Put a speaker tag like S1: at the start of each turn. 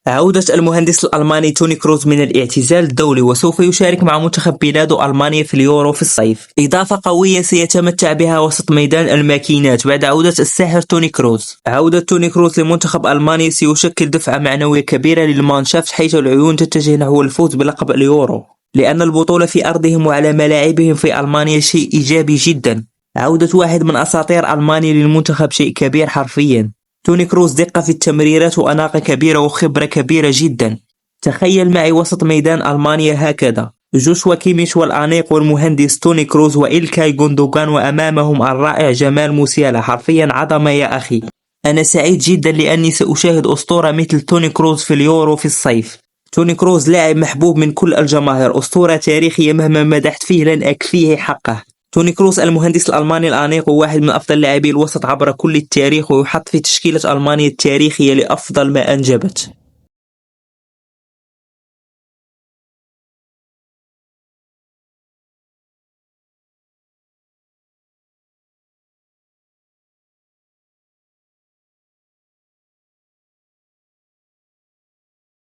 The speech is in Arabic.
S1: عودة المهندس الألماني توني كروز من الاعتزال الدولي، وسوف يشارك مع منتخب بلاده ألمانيا في اليورو في الصيف. إضافة قوية سيتمتع بها وسط ميدان الماكينات بعد عودة الساحر توني كروز. عودة توني كروز لمنتخب ألمانيا سيشكل دفعة معنوية كبيرة للمانشافت، حيث العيون تتجه نحو الفوز بلقب اليورو، لأن البطولة في أرضهم وعلى ملاعبهم في ألمانيا شيء إيجابي جدا. عودة واحد من أساطير ألمانيا للمنتخب شيء كبير حرفيا. توني كروز دقة في التمريرات وأناقة كبيرة وخبرة كبيرة جدا. تخيل معي وسط ميدان ألمانيا هكذا، جوشوا كيميش والأنيق والمهندس توني كروز وإلكاي غوندوغان، وأمامهم الرائع جمال موسيالا. حرفيا عظمة يا أخي. أنا سعيد جدا لأني سأشاهد أسطورة مثل توني كروز في اليورو في الصيف. توني كروز لاعب محبوب من كل الجماهير، أسطورة تاريخية مهما مدحت فيه لن أكفيه حقه. توني كروز المهندس الألماني الأنيق واحد من أفضل لاعبي الوسط عبر كل التاريخ، ويحط في تشكيلة ألمانيا التاريخية لأفضل ما أنجبت.